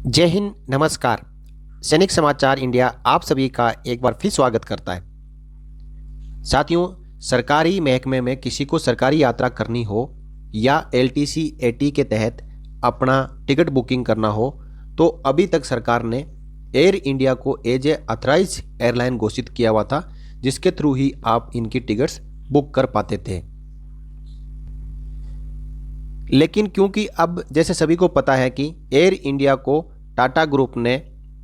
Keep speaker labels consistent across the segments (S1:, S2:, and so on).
S1: जय हिंद, नमस्कार। सैनिक समाचार इंडिया आप सभी का एक बार फिर स्वागत करता है। साथियों, सरकारी महकमे में किसी को सरकारी यात्रा करनी हो या एलटीसी एटी के तहत अपना टिकट बुकिंग करना हो तो अभी तक सरकार ने एयर इंडिया को एज ए अथराइज एयरलाइन घोषित किया हुआ था, जिसके थ्रू ही आप इनकी टिकट्स बुक कर पाते थे। लेकिन क्योंकि अब जैसे सभी को पता है कि एयर इंडिया को टाटा ग्रुप ने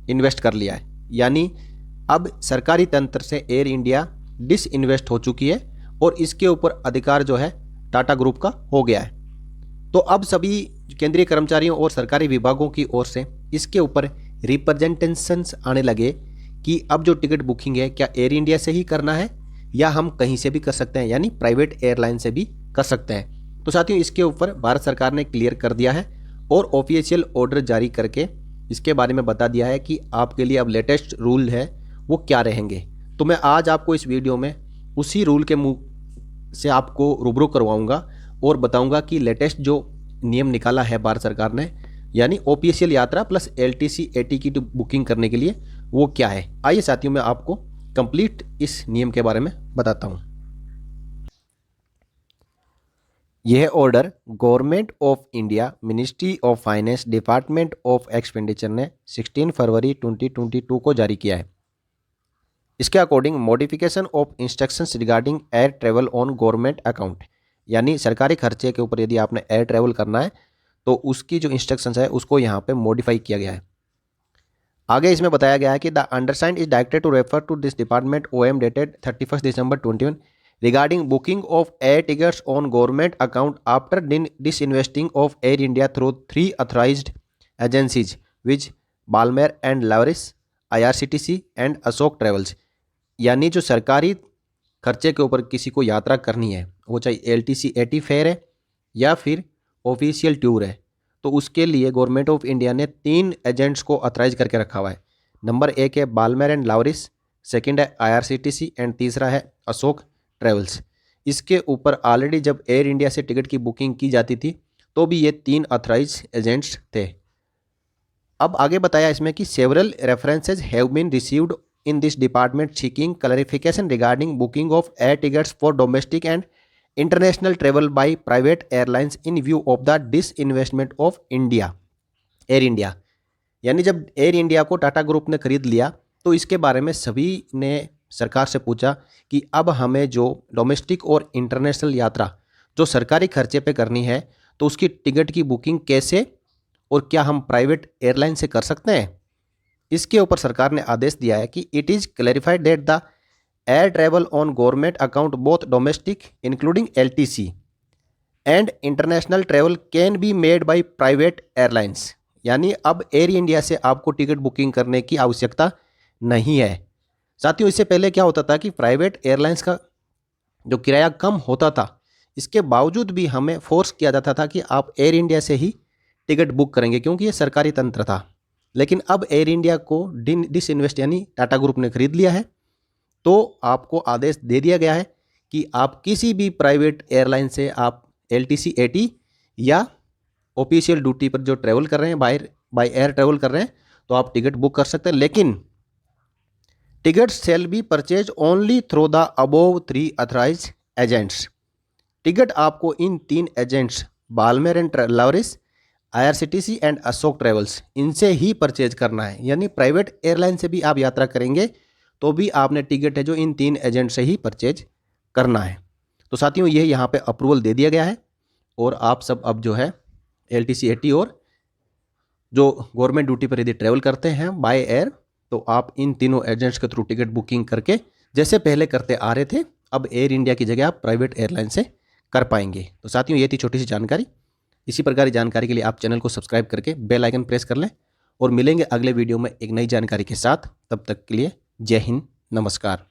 S1: इन्वेस्ट कर लिया है, यानी अब सरकारी तंत्र से एयर इंडिया डिसइन्वेस्ट हो चुकी है और इसके ऊपर अधिकार जो है टाटा ग्रुप का हो गया है। तो अब सभी केंद्रीय कर्मचारियों और सरकारी विभागों की ओर से इसके ऊपर रिप्रेजेंटेशंस आने लगे कि अब जो टिकट बुकिंग है क्या एयर इंडिया से ही करना है या हम कहीं से भी कर सकते हैं, यानी प्राइवेट एयरलाइन से भी कर सकते हैं। तो साथियों, इसके ऊपर भारत सरकार ने क्लियर कर दिया है और ऑफिशियल ऑर्डर जारी करके इसके बारे में बता दिया है कि आपके लिए अब लेटेस्ट रूल है वो क्या रहेंगे। तो मैं आज आपको इस वीडियो में उसी रूल के मुंह से आपको रूबरू करवाऊंगा और बताऊंगा कि लेटेस्ट जो नियम निकाला है भारत सरकार ने, यानी ऑफिशियल यात्रा प्लस एलटीसी एटी की बुकिंग करने के लिए वो क्या है। आइए साथियों, मैं आपको कंप्लीट इस नियम के बारे में बताता हूँ। यह order government of India, ministry of finance, department of expenditure ने 16 फरवरी 2022 को जारी किया है। इसके according modification of instructions regarding air travel on government account, यानी सरकारी खर्चे के ऊपर यदि आपने एयर ट्रेवल करना है तो उसकी जो इंस्ट्रक्शंस है उसको यहाँ पे मॉडिफाई किया गया है। आगे इसमें बताया गया है कि the undersigned is directed to refer to this department OM dated 31 December 21 regarding booking of air tickets on government account after disinvesting of Air India through 3 authorized agencies which Balmer and Laris, IRCTC and Ashok Travels। यानी जो सरकारी खर्चे के ऊपर किसी को यात्रा करनी है, वो चाहे एलटीसी एटी फेयर है या फिर ऑफिशियल टूर है, तो उसके लिए गवर्नमेंट ऑफ इंडिया ने 3 एजेंट्स को ऑथराइज करके रखा हुआ है। नंबर 1 है बालमेर एंड लावरिस, सेकंड है IRCTC एंड तीसरा है अशोक ट्रेवल्स। इसके ऊपर ऑलरेडी जब एयर इंडिया से टिकट की बुकिंग की जाती थी तो भी ये 3 ऑथराइज एजेंट्स थे। अब आगे बताया इसमें कि several references have been received in this department seeking clarification regarding booking of air tickets for domestic and international travel by private airlines in view of the disinvestment of India, Air India. यानी जब air India को Tata group ने खरीद लिया तो इसके बारे में सभी ने सरकार से पूछा कि अब हमें जो डोमेस्टिक और इंटरनेशनल यात्रा जो सरकारी खर्चे पे करनी है तो उसकी टिकट की बुकिंग कैसे और क्या हम प्राइवेट एयरलाइन से कर सकते हैं। इसके ऊपर सरकार ने आदेश दिया है कि it is clarified that the air travel on government account both domestic including LTC and international travel can be made by private airlines. यानी अब एयर इंडिया से आपको टिकट बुकिंग करने की आवश्यकता नहीं है। साथियों, इससे पहले क्या होता था कि प्राइवेट एयरलाइंस का जो किराया कम होता था, इसके बावजूद भी हमें फोर्स किया जाता था कि आप एयर इंडिया से ही टिकट बुक करेंगे क्योंकि ये सरकारी तंत्र था। लेकिन अब एयर इंडिया को डिसइन्वेस्ट यानी टाटा ग्रुप ने खरीद लिया है, तो आपको आदेश दे दिया गया है कि आप किसी भी प्राइवेट एयरलाइन से आप एलटीसी एटी या ऑफिशियल ड्यूटी पर जो ट्रैवल कर रहे हैं, बाय एयर ट्रैवल कर रहे हैं, तो आप टिकट बुक कर सकते हैं। लेकिन ticket shall be purchase only through the above 3 authorised agents. Ticket आपको इन 3 agents Balmer and Lawrie, IRCTC and Ashok travels, इनसे ही परचेज करना है। यानी प्राइवेट एयरलाइन से भी आप यात्रा करेंगे तो भी आपने टिकट है जो इन 3 एजेंट से ही परचेज करना है। तो साथियों, ये यहाँ पे अप्रूवल दे दिया गया है और आप सब अब जो है एलटीसी एटी और जो गवर्नमेंट ड्यूटी पर यदि ट्रैवल करते हैं बाय एयर, तो आप इन तीनों एजेंट्स के थ्रू टिकट बुकिंग करके जैसे पहले करते आ रहे थे, अब एयर इंडिया की जगह आप प्राइवेट एयरलाइन से कर पाएंगे। तो साथियों, ये थी छोटी सी जानकारी। इसी प्रकार की जानकारी के लिए आप चैनल को सब्सक्राइब करके बेल आइकन प्रेस कर लें और मिलेंगे अगले वीडियो में एक नई जानकारी के साथ। तब तक के लिए जय हिंद, नमस्कार।